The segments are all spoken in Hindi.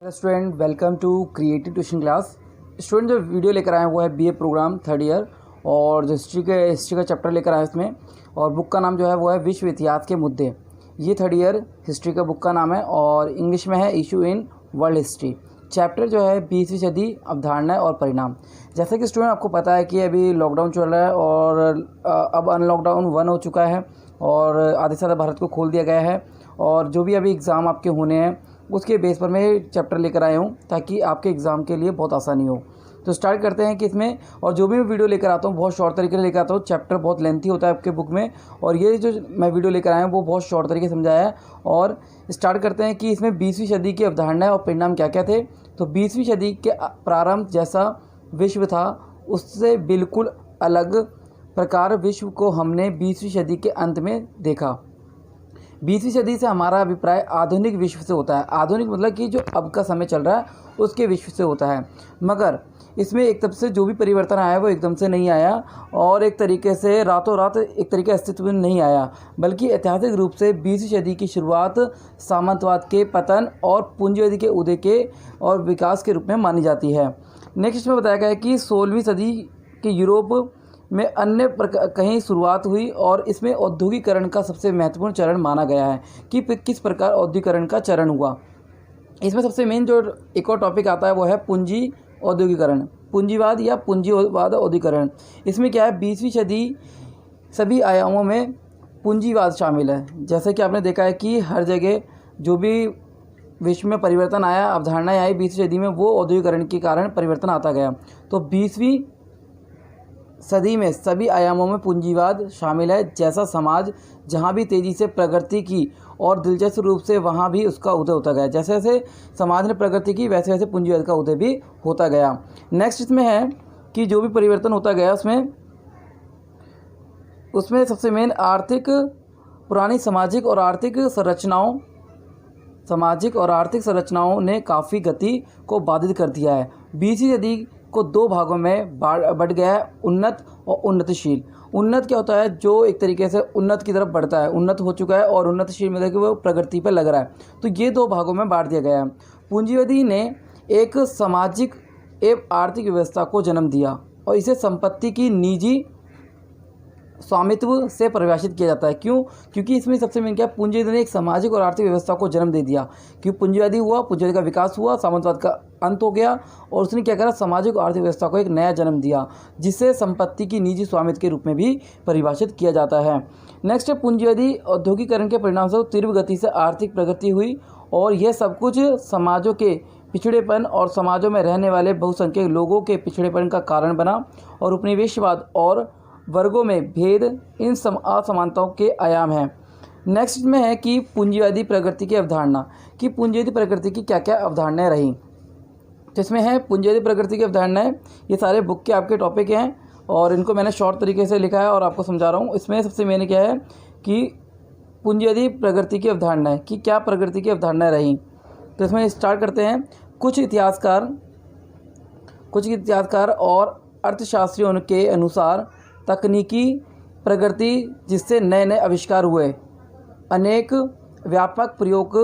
Student welcome to creative tuition class. Student जो वीडियो लेकर आए हैं वो है बीए प्रोग्राम थर्ड ईयर और जो हिस्ट्री का चैप्टर लेकर आए हैं इसमें, और बुक का नाम जो है वो है विश्व इतिहास के मुद्दे। ये थर्ड ईयर हिस्ट्री का बुक का नाम है और इंग्लिश में है issue in world history. Chapter जो है 20वीं सदी अवधारणाएं और परिणाम। जैसे कि स्टूडेंट आपको पता है कि अभी लॉकडाउन चल रहा है और अब अनलॉकडाउन 1 हो चुका है और आधे से ज़्यादा भारत को खोल दिया गया है, और जो भी अभी एग्ज़ाम आपके होने हैं उसके बेस पर मैं चैप्टर लेकर आया हूँ ताकि आपके एग्ज़ाम के लिए बहुत आसानी हो। तो स्टार्ट करते हैं कि इसमें, और जो भी मैं वीडियो लेकर आता हूँ बहुत शॉर्ट तरीके से लेकर आता हूँ। चैप्टर बहुत लेंथी होता है आपके बुक में, और ये जो मैं वीडियो लेकर आया हूँ वो बहुत शॉर्ट तरीके से समझाया है। और स्टार्ट करते हैं कि इसमें 20वीं सदी की अवधारणाएं और परिणाम क्या क्या थे। तो 20वीं सदी के प्रारंभ जैसा विश्व था उससे बिल्कुल अलग प्रकार विश्व को हमने 20वीं सदी के अंत में देखा। 20वीं सदी से हमारा अभिप्राय आधुनिक विश्व से होता है। आधुनिक मतलब कि जो अब का समय चल रहा है उसके विश्व से होता है, मगर इसमें एक तरफ से जो भी परिवर्तन आया वो एकदम से नहीं आया और एक तरीके से रातों रात एक तरीके अस्तित्व में नहीं आया, बल्कि ऐतिहासिक रूप से 20वीं सदी की शुरुआत सामंतवाद के पतन और पूंजीवादी के उदय के और विकास के रूप में मानी जाती है। नेक्स्ट में बताया गया है कि 16वीं सदी के यूरोप में अन्य कहीं शुरुआत हुई और इसमें औद्योगिकरण का सबसे महत्वपूर्ण चरण माना गया है कि किस प्रकार औद्योगिकरण का चरण हुआ। इसमें सबसे मेन जो एक और टॉपिक आता है वो है पूंजी औद्योगिकरण, पूंजीवाद या पूंजीवाद औद्योगिकरण। इसमें क्या है, 20वीं सदी सभी आयामों में पूंजीवाद शामिल है। जैसे कि आपने देखा है कि हर जगह जो भी विश्व में परिवर्तन आया, अवधारणाएँ आई 20वीं सदी में, वो औद्योगिकरण के कारण परिवर्तन आता गया। तो 20वीं सदी में सभी आयामों में पूंजीवाद शामिल है। जैसा समाज जहाँ भी तेज़ी से प्रगति की और दिलचस्प रूप से वहाँ भी उसका उदय होता गया। जैसे जैसे समाज ने प्रगति की वैसे वैसे पूंजीवाद का उदय भी होता गया। नेक्स्ट इसमें है कि जो भी परिवर्तन होता गया उसमें सबसे मेन आर्थिक, पुरानी सामाजिक और आर्थिक संरचनाओं ने काफ़ी गति को बाधित कर दिया है। 20वीं सदी को दो भागों में बढ़ गया है, उन्नत और उन्नतशील। उन्नत क्या होता है, जो एक तरीके से उन्नत की तरफ बढ़ता है, उन्नत हो चुका है, और उन्नतशील मतलब कि वो प्रगति पर लग रहा है। तो ये दो भागों में बांट दिया गया है। पूंजीवादी ने एक सामाजिक एवं आर्थिक व्यवस्था को जन्म दिया और इसे संपत्ति की निजी स्वामित्व से परिभाषित किया जाता है। क्यों? क्योंकि इसमें सबसे मेन क्या है, पूंजीवादी ने एक सामाजिक और आर्थिक व्यवस्था को जन्म दे दिया। क्योंकि पूंजीवादी हुआ, पूंजीवादी का विकास हुआ, सामंतवाद का अंत हो गया और उसने क्या करा, सामाजिक और आर्थिक व्यवस्था को एक नया जन्म दिया जिसे संपत्ति की निजी स्वामित्व के रूप में भी परिभाषित किया जाता है। नेक्स्ट है पूंजीवादी औद्योगिकरण के परिणामस्वरूप तीव्र गति से आर्थिक प्रगति हुई और यह सब कुछ समाजों के पिछड़ेपन और समाजों में रहने वाले बहुसंख्यक लोगों के पिछड़ेपन का कारण बना और उपनिवेशवाद और वर्गों में भेद इन असमानताओं के आयाम हैं। नेक्स्ट में है कि पूंजीवादी प्रगति की अवधारणा, कि पूंजीवादी प्रगति की क्या क्या अवधारणाएं रहीं। तो इसमें है पूंजीवादी प्रगति की अवधारणाएं, ये सारे बुक के आपके टॉपिक हैं और इनको मैंने शॉर्ट तरीके से लिखा है और आपको समझा रहा हूँ। इसमें सबसे मेन क्या है कि पूंजीवादी प्रगति की अवधारणाएं कि क्या प्रगति की अवधारणाएं रहीं। तो इसमें स्टार्ट करते हैं। कुछ इतिहासकार और अर्थशास्त्रियों के अनुसार तकनीकी प्रगति जिससे नए नए आविष्कार हुए, अनेक व्यापक प्रयोग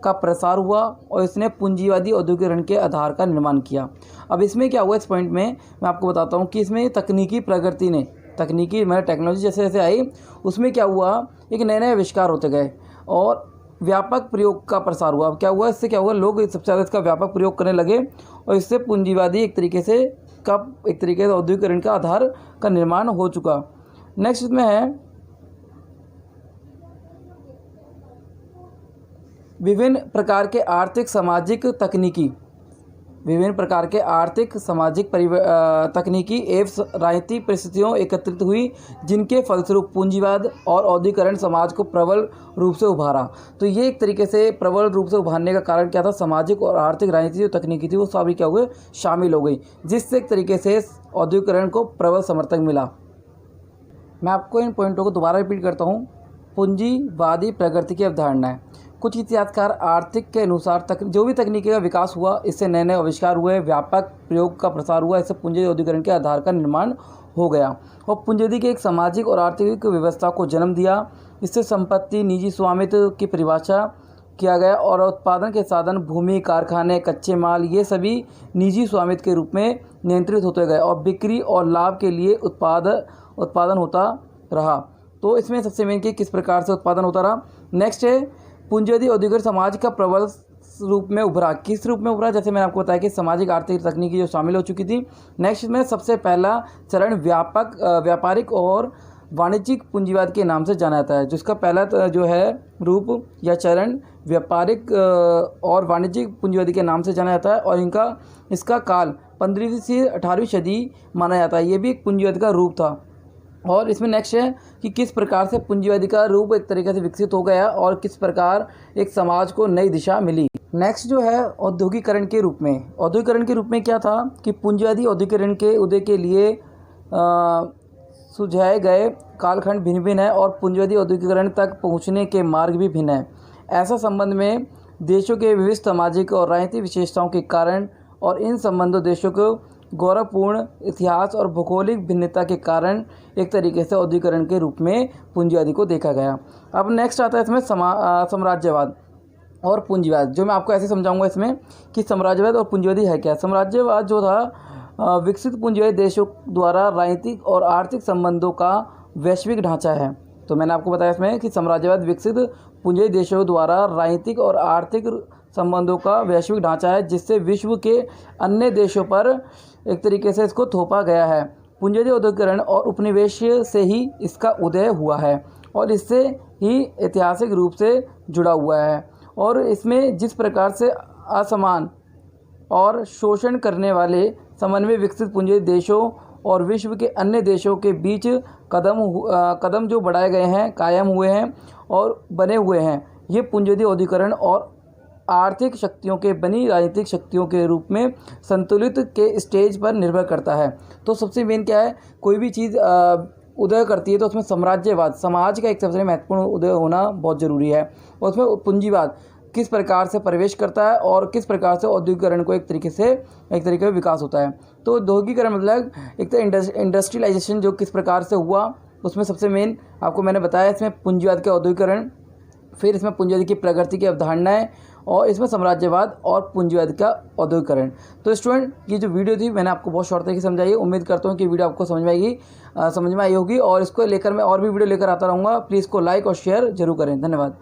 का प्रसार हुआ और इसने पूंजीवादी औद्योगिकरण के आधार का निर्माण किया। अब इसमें क्या हुआ, इस पॉइंट में मैं आपको बताता हूँ कि इसमें तकनीकी प्रगति ने, तकनीकी मतलब टेक्नोलॉजी जैसे जैसे आई उसमें क्या हुआ, एक नए नए आविष्कार होते गए और व्यापक प्रयोग का प्रसार हुआ। अब क्या हुआ, इससे क्या हुआ, लोग सबसे ज़्यादा इसका व्यापक प्रयोग करने लगे और इससे पूंजीवादी एक तरीके से औद्योगिकरण का आधार का निर्माण हो चुका। नेक्स्ट में है विभिन्न प्रकार के आर्थिक सामाजिक तकनीकी एवं राजनीतिक परिस्थितियों एकत्रित हुई जिनके फलस्वरूप पूंजीवाद और औद्योगिकरण समाज को प्रबल रूप से उभारा। तो ये एक तरीके से प्रबल रूप से उभारने का कारण क्या था, सामाजिक और आर्थिक राजनीति जो तकनीकी थी वो सभी क्या हुए, शामिल हो गई, जिससे एक तरीके से औद्योगिकरण को प्रबल समर्थन मिला। मैं आपको इन पॉइंटों को दोबारा रिपीट करता हूँ। पूंजीवादी प्रगति की अवधारणाएं, कुछ इतिहासकार आर्थिक के अनुसार जो भी तकनीकी का विकास हुआ इससे नए नए आविष्कार हुए, व्यापक प्रयोग का प्रसार हुआ, इससे पूंजीवादी औद्योगिकरण के आधार का निर्माण हो गया और पूंजीवादी की एक सामाजिक और आर्थिक व्यवस्था को जन्म दिया। इससे संपत्ति, निजी स्वामित्व की परिभाषा किया गया और उत्पादन के साधन भूमि, कारखाने, कच्चे माल ये सभी निजी स्वामित्व के रूप में नियंत्रित होते गए और बिक्री और लाभ के लिए उत्पादन होता रहा। तो इसमें सबसे मेन कि किस प्रकार से उत्पादन होता रहा। नेक्स्ट है पूंजीवादी औद्योगिक समाज का प्रबल रूप में उभरा। किस रूप में उभरा, जैसे मैंने आपको बताया कि सामाजिक, आर्थिक, तकनीकी जो शामिल हो चुकी थी। नेक्स्ट में सबसे पहला चरण व्यापारिक और वाणिज्यिक पूंजीवाद के नाम से जाना जाता है। जिसका पहला जो है रूप या चरण व्यापारिक और वाणिज्यिक पूंजीवादी के नाम से जाना जाता है और इसका काल 15वीं से 18वीं सदी माना जाता है। ये भी एक पूंजीवाद का रूप था। और इसमें नेक्स्ट है कि किस प्रकार से पूंजीवादी का रूप एक तरीके से विकसित हो गया और किस प्रकार एक समाज को नई दिशा मिली। नेक्स्ट जो है औद्योगिकरण के रूप में। औद्योगिकरण के रूप में क्या था कि पूंजीवादी औद्योगिकरण के उदय के लिए सुझाए गए कालखंड भिन्न भिन्न है और पूंजीवादी औद्योगिकरण तक पहुंचने के मार्ग भी भिन्न है। ऐसा संबंध में देशों के विविध सामाजिक और राजनीतिक विशेषताओं के कारण और इन संबंधों देशों को गौरवपूर्ण इतिहास और भौगोलिक भिन्नता के कारण एक तरीके से औद्योगिकरण के रूप में पूंजीवादी को देखा गया। अब नेक्स्ट आता है इसमें साम्राज्यवाद और पूंजीवाद, जो मैं आपको ऐसे समझाऊंगा इसमें कि साम्राज्यवाद और पूंजीवादी है क्या। साम्राज्यवाद जो था विकसित पूंजीवादी देशों द्वारा राजनीतिक और आर्थिक संबंधों का वैश्विक ढांचा है। तो मैंने आपको बताया इसमें कि साम्राज्यवाद विकसित पूंजीवादी देशों द्वारा राजनीतिक और आर्थिक संबंधों का वैश्विक ढांचा है जिससे विश्व के अन्य देशों पर एक तरीके से इसको थोपा गया है। पूंजीवादी औद्योगिकरण और उपनिवेश से ही इसका उदय हुआ है और इससे ही ऐतिहासिक रूप से जुड़ा हुआ है और इसमें जिस प्रकार से असमान और शोषण करने वाले समन्वय विकसित पूंजीवादी देशों और विश्व के अन्य देशों के बीच कदम जो बढ़ाए गए हैं, कायम हुए हैं और बने हुए हैं, ये पूंजीवादी औद्योगिकरण और आर्थिक शक्तियों के बनी राजनीतिक शक्तियों के रूप में संतुलित के स्टेज पर निर्भर करता है। तो सबसे मेन क्या है, कोई भी चीज़ उदय करती है तो उसमें साम्राज्यवाद, समाज का एक सबसे महत्वपूर्ण उदय होना बहुत ज़रूरी है और उसमें पूंजीवाद किस प्रकार से प्रवेश करता है और किस प्रकार से औद्योगिकरण को एक तरीके से विकास होता है। तो औद्योगिकरण मतलब एक तो इंडस्ट्रियलाइजेशन जो किस प्रकार से हुआ, उसमें सबसे मेन आपको मैंने बताया इसमें पूंजीवाद का औद्योगिकरण, फिर इसमें पूंजीवाद की प्रगति की अवधारणाएं और इसमें साम्राज्यवाद और पूंजीवाद का औद्योगिकरण। तो स्टूडेंट, ये जो वीडियो थी मैंने आपको बहुत शॉर्ट तरीके से समझाई है। उम्मीद करता हूँ कि वीडियो आपको समझ में आई होगी और इसको लेकर मैं और भी वीडियो लेकर आता रहूँगा। प्लीज़ इसको लाइक और शेयर जरूर करें। धन्यवाद।